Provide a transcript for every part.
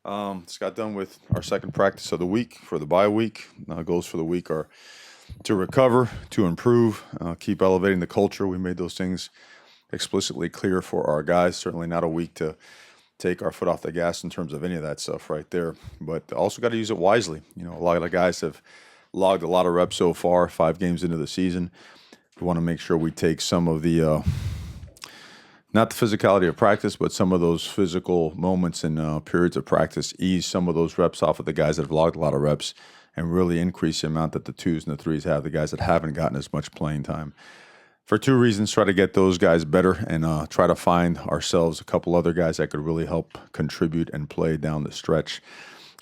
Just got done with our second practice of the week for the bye week. Goals for the week are to recover, to improve, keep elevating the culture. We made those things explicitly clear for our guys. Certainly not a week to take our foot off the gas in terms of any of that stuff right there. But also got to use it wisely. A lot of guys have logged a lot of reps so far, 5 games into the season. We want to make sure we take some of the not the physicality of practice, but some of those physical moments and periods of practice, ease some of those reps off of the guys that have logged a lot of reps and really increase the amount that the twos and the threes have, the guys that haven't gotten as much playing time. For two reasons, try to get those guys better and try to find ourselves a couple other guys that could really help contribute and play down the stretch.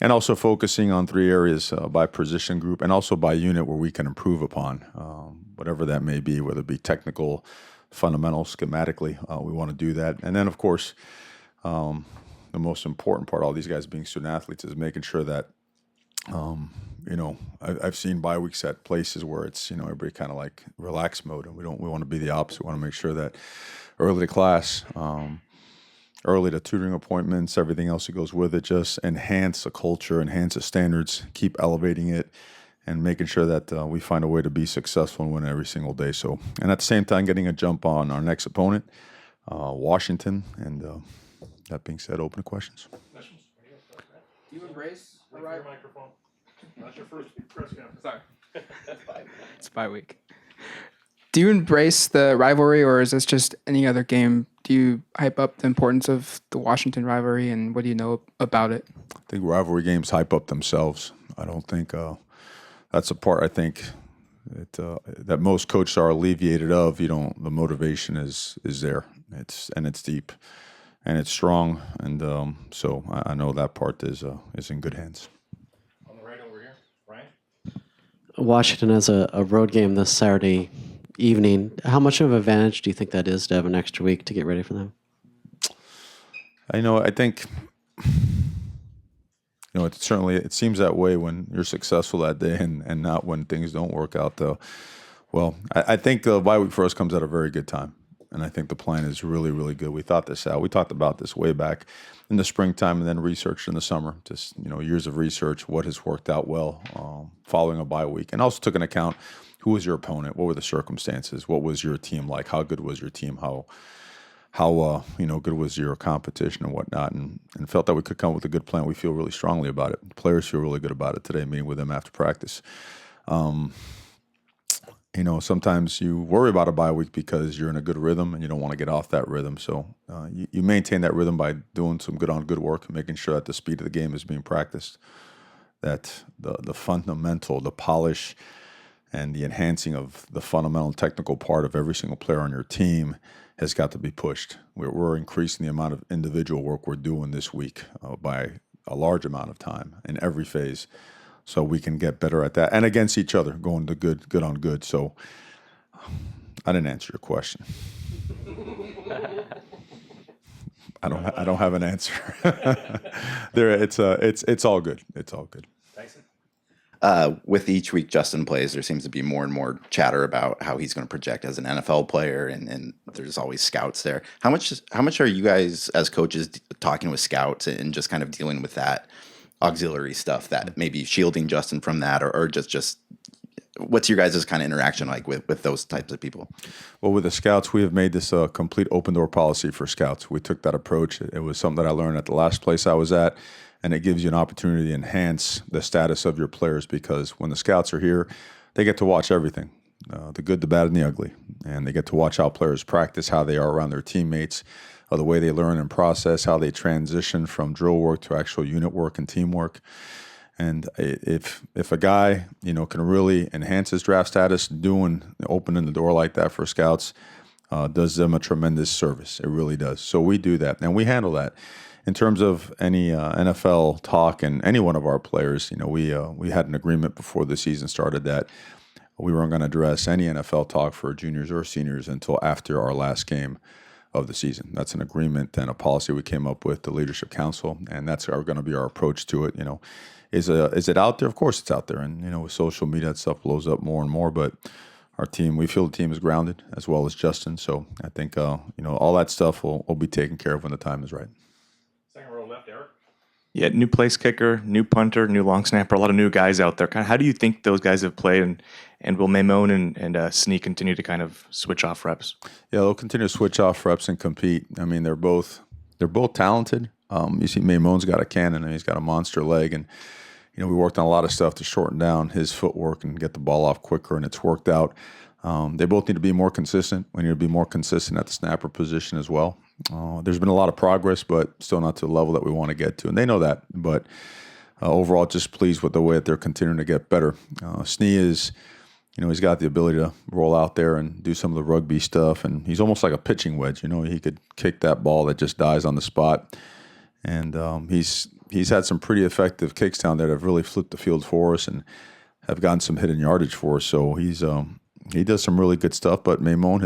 And also focusing on 3 areas by position group and also by unit where we can improve upon, whatever that may be, whether it be technical, fundamental, schematically. We want to do that. And then, of course, the most important part, all these guys being student athletes, is making sure that, I've seen bye weeks at places where it's, everybody kind of like relax mode, and we want to be the opposite. We want to make sure that early to class, early to tutoring appointments, everything else that goes with it, just enhance the culture, enhance the standards, keep elevating it, and making sure that we find a way to be successful and win every single day. So, and at the same time, getting a jump on our next opponent, Washington. And that being said, open to questions. Questions? Do you embrace Wait for your microphone. That's your first press conference. Sorry. It's bye week. Do you embrace the rivalry, or is this just any other game? Do you hype up the importance of the Washington rivalry, and what do you know about it? I think rivalry games hype up themselves. I don't think that's a part I think that most coaches are alleviated of. The motivation is there. It's deep, and it's strong, and so I know that part is in good hands. On the right over here, Ryan. Washington has a road game this Saturday evening. How much of an advantage do you think that is to have an extra week to get ready for them? I think it seems that way when you're successful that day and not when things don't work out, though. Well, I think the bye week for us comes at a very good time, and I think the plan is really, really good. We thought this out. We talked about this way back in the springtime and then researched in the summer. Just, years of research, what has worked out well following a bye week, and also took into account who was your opponent, what were the circumstances, what was your team like, how good was your team, how good was your competition and whatnot, and felt that we could come up with a good plan. We feel really strongly about it. The players feel really good about it today, meeting with them after practice. Sometimes you worry about a bye week because you're in a good rhythm and you don't want to get off that rhythm. So you maintain that rhythm by doing some good work and making sure that the speed of the game is being practiced, that the fundamental, the polish, and the enhancing of the fundamental and technical part of every single player on your team has got to be pushed. We're increasing the amount of individual work we're doing this week by a large amount of time in every phase, so we can get better at that and against each other, going to good on good. So I didn't answer your question. I don't have an answer. It's all good. It's all good. Tyson. With each week Justin plays, there seems to be more and more chatter about how he's going to project as an NFL player, and there's always scouts there. How much are you guys as coaches talking with scouts and just kind of dealing with that auxiliary stuff, that maybe shielding Justin from that, or just what's your guys' kind of interaction like with those types of people? Well, with the scouts, we have made this a complete open door policy for scouts. We took that approach. It was something that I learned at the last place I was at. And it gives you an opportunity to enhance the status of your players, because when the scouts are here, they get to watch everything, the good, the bad, and the ugly. And they get to watch how players practice, how they are around their teammates, the way they learn and process, how they transition from drill work to actual unit work and teamwork. And if a guy, can really enhance his draft status, opening the door like that for scouts, does them a tremendous service. It really does. So we do that, and we handle that. In terms of any NFL talk and any one of our players, we had an agreement before the season started that we weren't going to address any NFL talk for juniors or seniors until after our last game of the season. That's an agreement and a policy we came up with the Leadership Council, and that's going to be our approach to it. Is it out there? Of course it's out there, and with social media, that stuff blows up more and more. But our team, we feel the team is grounded, as well as Justin. So I think all that stuff will be taken care of when the time is right. Second row left, Eric. Yeah, new place kicker, new punter, new long snapper, a lot of new guys out there. Kind of, how do you think those guys have played, and will Maimone and Snee continue to kind of switch off reps? Yeah, they'll continue to switch off reps and compete. I mean, they're both talented. You see, Maimone's got a cannon and he's got a monster leg, and we worked on a lot of stuff to shorten down his footwork and get the ball off quicker, and it's worked out. They both need to be more consistent. We need to be more consistent at the snapper position as well. There's been a lot of progress, but still not to the level that we want to get to, and they know that. But overall, just pleased with the way that they're continuing to get better. Snee is, he's got the ability to roll out there and do some of the rugby stuff, and he's almost like a pitching wedge. He could kick that ball that just dies on the spot, and he's had some pretty effective kicks down there that have really flipped the field for us and have gotten some hidden yardage for us. So he does some really good stuff, but Maimone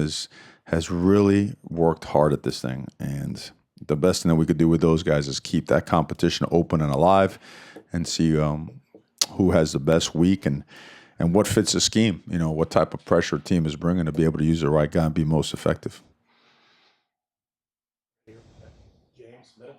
has really worked hard at this thing, and the best thing that we could do with those guys is keep that competition open and alive and see who has the best week and what fits the scheme, what type of pressure a team is bringing to be able to use the right guy and be most effective. James, middle.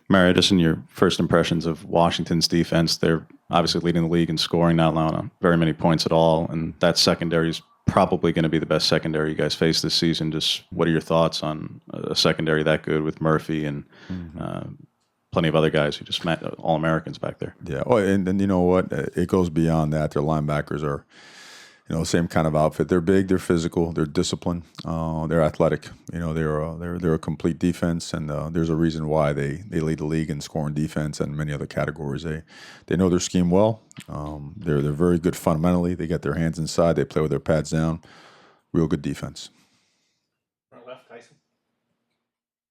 Mario, just in your first impressions of Washington's defense, they're obviously leading the league in scoring, not allowing very many points at all, and that secondary is probably going to be the best secondary you guys face this season. Just what are your thoughts on a secondary that good with Murphy and plenty of other guys who just met All-Americans back there? Yeah. Oh, and then you know what? It goes beyond that. Their linebackers are, same kind of outfit. They're big, they're physical, they're disciplined, they're athletic. They're a complete defense, and there's a reason why they lead the league in scoring defense and many other categories. They know their scheme well. They're very good fundamentally. They get their hands inside. They play with their pads down. Real good defense. Front left, Tyson.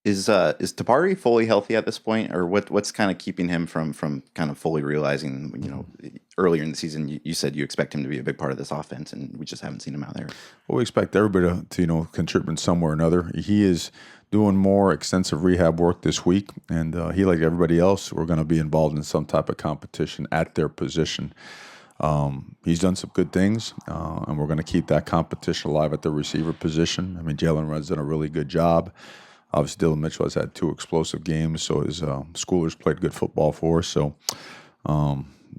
Is Tabari fully healthy at this point, or what's kind of keeping him from kind of fully realizing? Earlier in the season, you said you expect him to be a big part of this offense, and we just haven't seen him out there. Well, we expect everybody to contribute in some way or another. He is doing more extensive rehab work this week, and he, like everybody else, we're going to be involved in some type of competition at their position. He's done some good things, and we're going to keep that competition alive at the receiver position. I mean, Jalen Rudd's done a really good job. Obviously, Dylan Mitchell has had 2 explosive games, so his schoolers played good football for us. So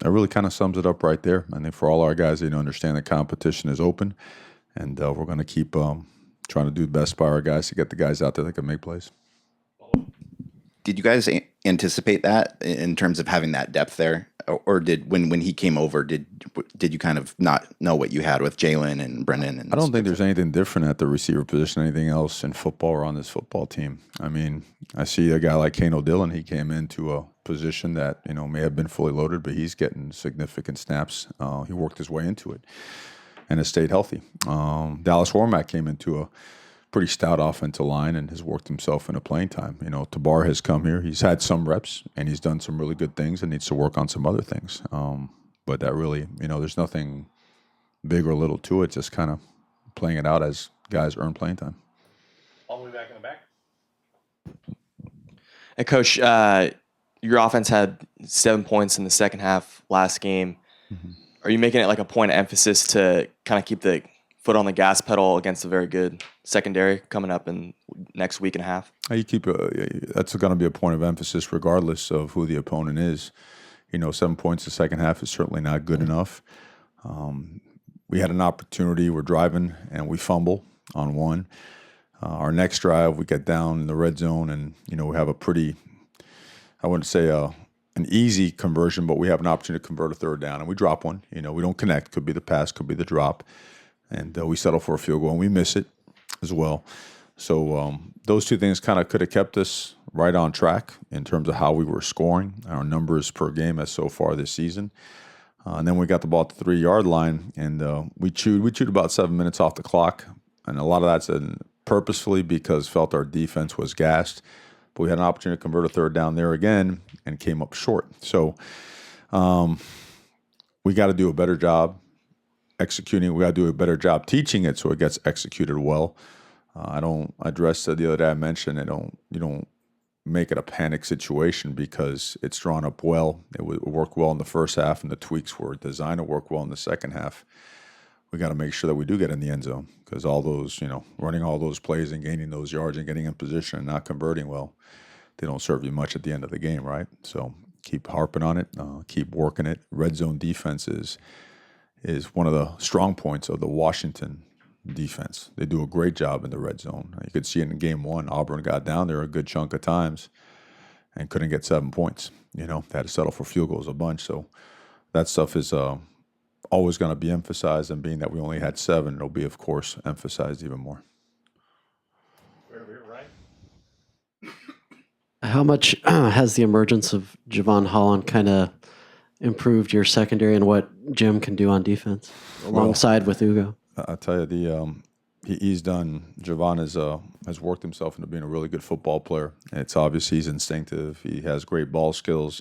that really kind of sums it up right there. I think for all our guys, they understand the competition is open, and we're going to keep trying to do the best by our guys to get the guys out there that can make plays. Did you guys anticipate that in terms of having that depth there, or did when he came over, did you kind of not know what you had with Jalen and Brendan? And I don't think there's anything different at the receiver position, anything else in football or on this football team. I mean, I see a guy like Kano Dillon. He came into a position that may have been fully loaded, but he's getting significant snaps. He worked his way into it and has stayed healthy. Dallas Warmack came into a pretty stout offensive line and has worked himself into playing time. Tabar has come here. He's had some reps, and he's done some really good things and needs to work on some other things. But that really, there's nothing big or little to it, just kind of playing it out as guys earn playing time. All the way back in the back. And Coach, your offense had 7 points in the second half last game. Mm-hmm. Are you making it like a point of emphasis to kind of keep the foot on the gas pedal against a very good secondary coming up in next week and a half? You keep that's going to be a point of emphasis regardless of who the opponent is. 7 points the second half is certainly not good enough. We had an opportunity. We're driving and we fumble on one. Our next drive, we get down in the red zone, and we have a pretty, I wouldn't say an easy conversion, but we have an opportunity to convert a third down, and we drop one. We don't connect. Could be the pass, could be the drop. And we settle for a field goal, and we miss it as well. So those two things kind of could have kept us right on track in terms of how we were scoring. Our numbers per game as so far this season. And then we got the ball at the 3-yard line, and we chewed about 7 minutes off the clock. And a lot of that's purposefully because felt our defense was gassed. But we had an opportunity to convert a third down there again and came up short. So we got to do a better job executing. We got to do a better job teaching it so it gets executed well. I addressed the other day I mentioned you don't make it a panic situation because it's drawn up well. It worked well in the first half, and the tweaks were designed to work well in the second half. We got to make sure that we do get in the end zone because all those, running all those plays and gaining those yards and getting in position and not converting well, they don't serve you much at the end of the game, right? So keep harping on it, keep working it. Red zone defense is one of the strong points of the Washington defense. They do a great job in the red zone. You could see it in game one. Auburn got down there a good chunk of times and couldn't get 7 points. They had to settle for field goals a bunch. So that stuff is always going to be emphasized, and being that we only had 7, it'll be, of course, emphasized even more. Right over here, right? How much has the emergence of Javon Hollen kind of improved your secondary and what Jim can do on defense alongside with Ugo? I'll tell you, he's done. Javon has worked himself into being a really good football player. It's obvious he's instinctive. He has great ball skills.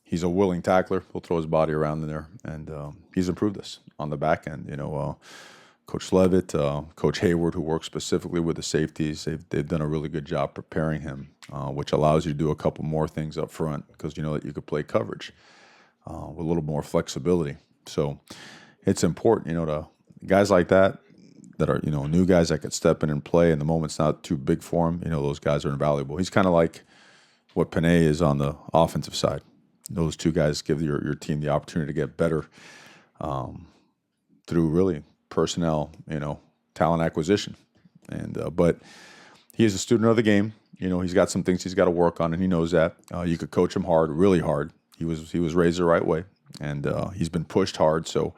He's a willing tackler. He'll throw his body around in there, and he's improved us on the back end. Coach Levitt, Coach Hayward, who works specifically with the safeties, they've done a really good job preparing him, which allows you to do a couple more things up front because you know that you could play coverage with a little more flexibility. So it's important, to guys like that are, new guys that could step in and play, and the moment's not too big for them. Those guys are invaluable. He's kind of like what Panay is on the offensive side. Those two guys give your team the opportunity to get better through really personnel, talent acquisition. And but he is a student of the game. He's got some things he's got to work on, and he knows that. You could coach him hard, really hard. He was raised the right way, and he's been pushed hard. So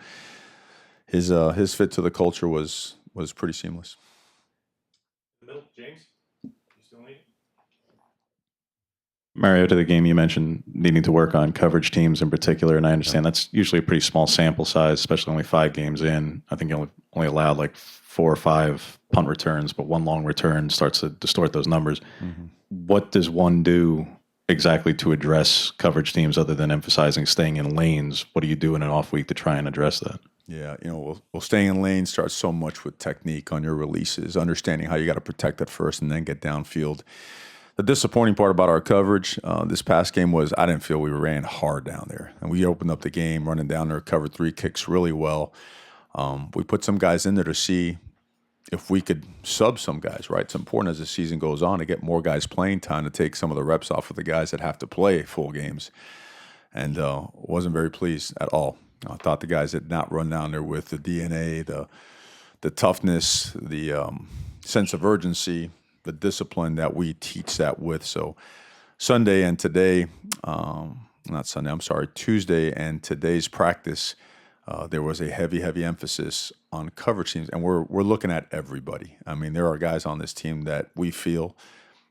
his fit to the culture was pretty seamless. Middle, James, you still need it? Mario, to the game, you mentioned needing to work on coverage teams in particular, and I understand that's usually a pretty small sample size, especially only 5 games in. I think you only allowed like 4 or 5 punt returns, but 1 long return starts to distort those numbers. Mm-hmm. What does one do exactly to address coverage teams other than emphasizing staying in lanes? What do you do in an off week to try and address that? Yeah, staying in lanes starts so much with technique on your releases, understanding how you got to protect it first and then get downfield. The disappointing part about our coverage this past game was I didn't feel we ran hard down there. And we opened up the game running down there, covered 3 kicks really well. We put some guys in there to see if we could sub some guys, right? It's important as the season goes on to get more guys playing time to take some of the reps off of the guys that have to play full games. And wasn't very pleased at all. I thought the guys did not run down there with the DNA, the toughness, the sense of urgency, the discipline that we teach that with. So Tuesday and today's practice, there was a heavy emphasis on coverage teams, and we're looking at everybody. I mean, there are guys on this team that we feel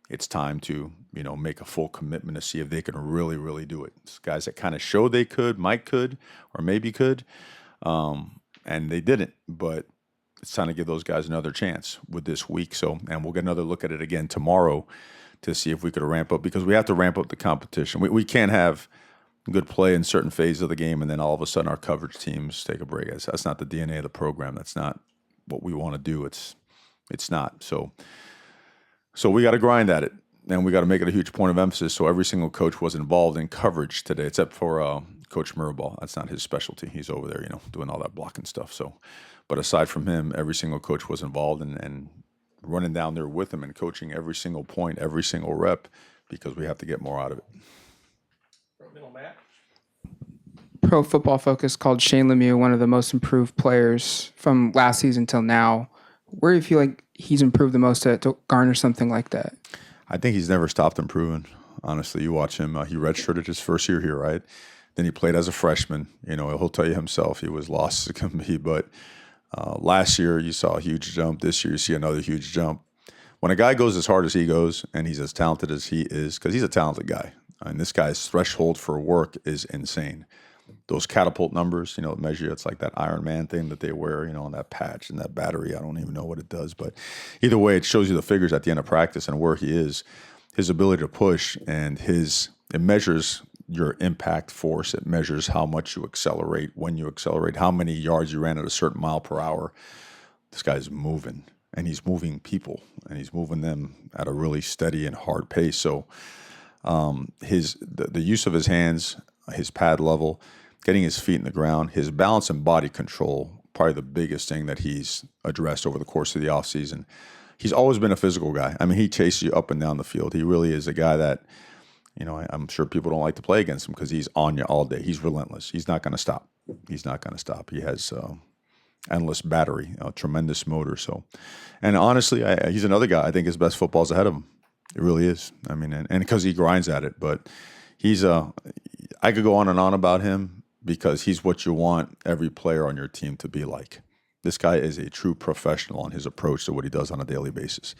it's time to, make a full commitment to see if they can really do it. It's guys that kind of showed they might could, or maybe could, and they didn't. But it's time to give those guys another chance with this week. So, and we'll get another look at it again tomorrow to see if we could ramp up, because we have to ramp up the competition. We can't have good play in certain phases of the game and then all of a sudden our coverage teams take a break. That's not the DNA of the program. That's not what we want to do. It's not. So we got to grind at it, and we got to make it a huge point of emphasis. So every single coach was involved in coverage today, except for Coach Mirabal. That's not his specialty. He's over there, doing all that blocking stuff. So, but aside from him, every single coach was involved and running down there with him and coaching every single point, every single rep, because we have to get more out of it. Middle, Matt. Pro Football Focus called Shane Lemieux one of the most improved players from last season till now. Where do you feel like he's improved the most to garner something like that? I think he's never stopped improving. Honestly, you watch him. He redshirted his first year here, right? Then he played as a freshman. He'll tell you himself he was lost as it can be. But last year you saw a huge jump. This year you see another huge jump. When a guy goes as hard as he goes and he's as talented as he is, because he's a talented guy, and this guy's threshold for work is insane. Those catapult numbers, measure, it's like that Iron Man thing that they wear, on that patch and that battery. I don't even know what it does, but either way, it shows you the figures at the end of practice and where he is, his ability to push, and it measures your impact force. It measures how much you accelerate, when you accelerate, how many yards you ran at a certain mile per hour. This guy's moving, and he's moving people, and he's moving them at a really steady and hard pace. So the use of his hands, his pad level, getting his feet in the ground, his balance and body control, probably the biggest thing that he's addressed over the course of the offseason. he's always been a physical guy. I mean, he chases you up and down the field. He really is a guy that, I'm sure people don't like to play against him because he's on you all day. He's relentless. He's not going to stop. He's not going to stop. He has endless battery, tremendous motor. So, and honestly, he's another guy. I think his best football's ahead of him. It really is. I mean, and because he grinds at it. But he's I could go on and on about him because he's what you want every player on your team to be like. This guy is a true professional on his approach to what he does on a daily basis.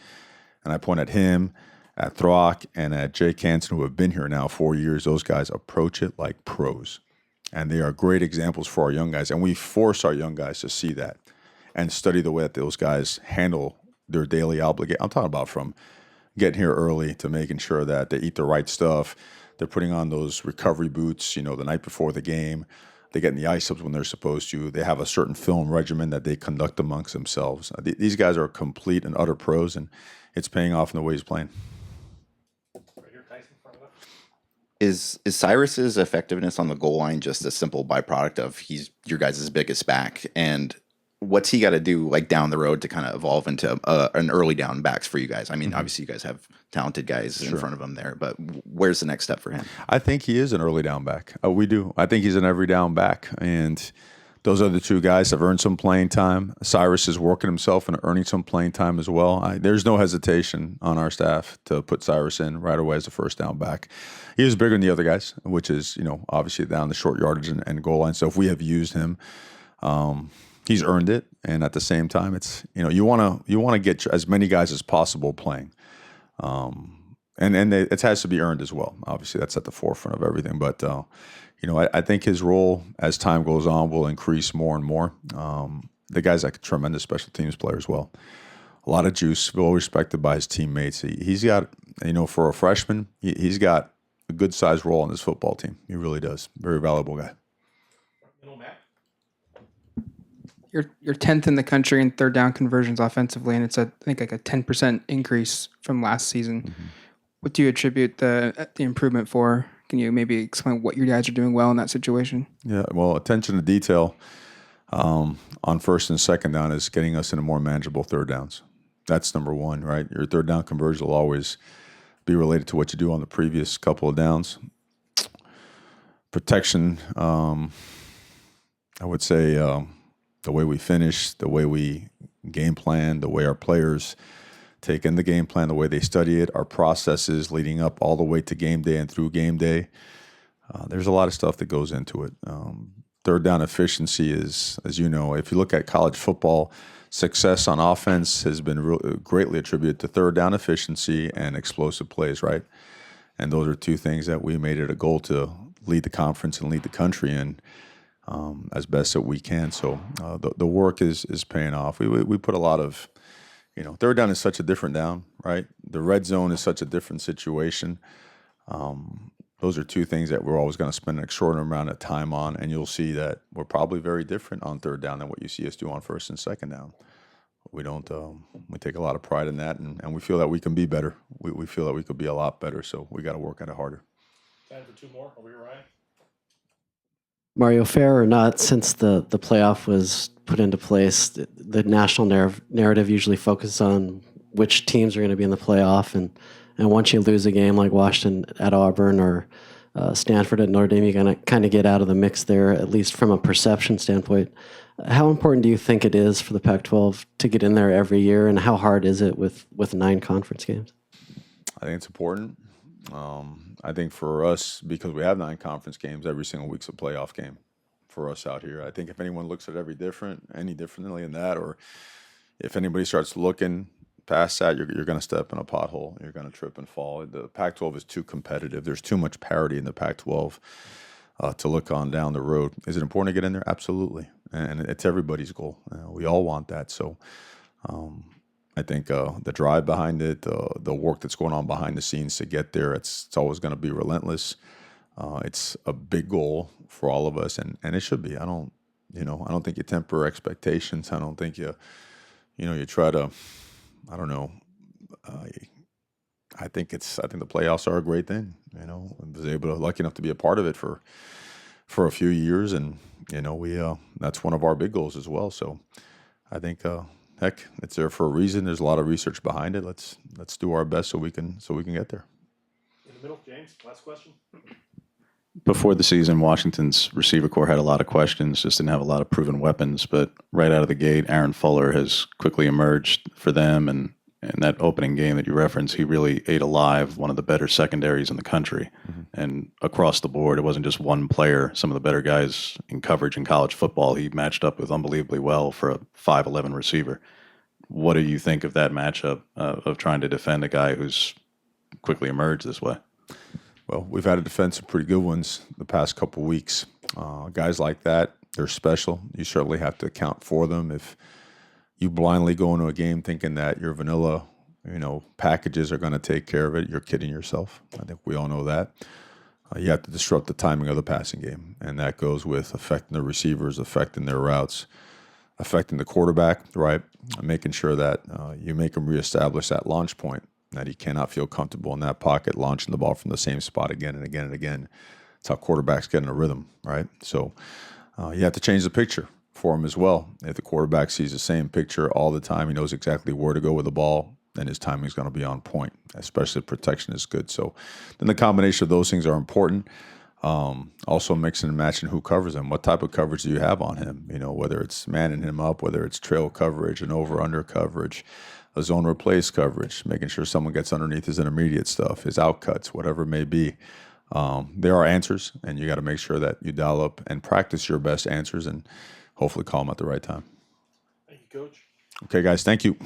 And I point at him, at Throck, and at Jake Hansen, who have been here now 4 years. Those guys approach it like pros. And they are great examples for our young guys. And we force our young guys to see that and study the way that those guys handle their daily obligation. I'm talking about from getting here early to making sure that they eat the right stuff. They're putting on those recovery boots, the night before the game. They get in the ice-ups when they're supposed to. They have a certain film regimen that they conduct amongst themselves. These guys are complete and utter pros, and it's paying off in the way he's playing. Right here, Tyson, front left. Is Cyrus's effectiveness on the goal line just a simple byproduct of he's your guys' biggest back? And what's he got to do like down the road to kind of evolve into an early down backs for you guys? I mean, obviously you guys have talented guys in front of him there, but where's the next step for him? I think he is an early down back. We do. I think he's an every down back. And those other two guys have earned some playing time. Cyrus is working himself and earning some playing time as well. There's no hesitation on our staff to put Cyrus in right away as a first down back. He is bigger than the other guys, which is, obviously down the short yardage and goal line. So if we have used him, he's earned it. And at the same time, it's, you want to get as many guys as possible playing. It has to be earned as well. Obviously, that's at the forefront of everything. But, I think his role as time goes on will increase more and more. The guy's like a tremendous special teams player as well. A lot of juice, well respected by his teammates. He's got, for a freshman, he's got a good-sized role on this football team. He really does. Very valuable guy. Middle, Matt. You're 10th in the country in third down conversions offensively, and it's I think like a 10% increase from last season. Mm-hmm. What do you attribute the improvement for? Can you maybe explain what your guys are doing well in that situation? Yeah, well, attention to detail on first and second down is getting us into more manageable third downs. That's number one, right? Your third down conversion will always be related to what you do on the previous couple of downs. Protection, I would say the way we finish, the way we game plan, the way our players take in the game plan, the way they study it, our processes leading up all the way to game day and through game day. There's a lot of stuff that goes into it. Third down efficiency is, as you know, if you look at college football, success on offense has been greatly attributed to third down efficiency and explosive plays, right? And those are two things that we made it a goal to lead the conference and lead the country in as best that we can. So the work is paying off. We put a lot of, third down is such a different down, right? The red zone is such a different situation. Those are two things that we're always going to spend an extraordinary amount of time on, and you'll see that we're probably very different on third down than what you see us do on first and second down. We don't. We take a lot of pride in that, and we feel that we can be better. We feel that we could be a lot better, so we got to work at it harder. Time for two more. Over here, Ryan. Mario, fair or not, since the playoff was put into place, the national narrative usually focuses on which teams are going to be in the playoff, and once you lose a game like Washington at Auburn or Stanford at Notre Dame, you're going to kind of get out of the mix there, at least from a perception standpoint. How important do you think it is for the Pac-12 to get in there every year, and how hard is it with 9 conference games? I think it's important. I think for us, because we have 9 conference games, every single week's a playoff game for us out here. I think if anyone looks at any differently than that, or if anybody starts looking past that, you're going to step in a pothole. You're going to trip and fall. The Pac-12 is too competitive. There's too much parity in the Pac-12 to look on down the road. Is it important to get in there? Absolutely. And it's everybody's goal. We all want that. So I think the drive behind it, the work that's going on behind the scenes to get there, it's always going to be relentless. It's a big goal for all of us, and it should be. I don't think you temper expectations. I don't think you try to. I don't know. I think the playoffs are a great thing. I was lucky enough to be a part of it for a few years, and we that's one of our big goals as well. So I think heck, it's there for a reason. There's a lot of research behind it. Let's do our best so we can get there. In the middle, James, last question. Before the season, Washington's receiver core had a lot of questions, just didn't have a lot of proven weapons. But right out of the gate, Aaron Fuller has quickly emerged for them. And in that opening game that you referenced, he really ate alive one of the better secondaries in the country. And across the board, it wasn't just one player. Some of the better guys in coverage in college football, he matched up with unbelievably well for a 5'11" receiver. What do you think of that matchup of trying to defend a guy who's quickly emerged this way? Well, we've had to defend some pretty good ones the past couple weeks. Guys like that, they're special. You certainly have to account for them. If you blindly go into a game thinking that your vanilla, packages are going to take care of it, you're kidding yourself. I think we all know that. You have to disrupt the timing of the passing game, and that goes with affecting the receivers, affecting their routes, affecting the quarterback, right? Making sure that you make him reestablish that launch point, that he cannot feel comfortable in that pocket, launching the ball from the same spot again and again and again. It's how quarterbacks get in a rhythm, right? So you have to change the picture for him as well. If the quarterback sees the same picture all the time, he knows exactly where to go with the ball, then his timing is going to be on point, especially if protection is good. So then the combination of those things are important. Also mixing and matching who covers him. What type of coverage do you have on him? Whether it's manning him up, whether it's trail coverage and over-under coverage, a zone replace coverage, making sure someone gets underneath his intermediate stuff, his outcuts, whatever it may be. There are answers, and you got to make sure that you dial up and practice your best answers and hopefully call them at the right time. Thank you, Coach. Okay, guys, thank you.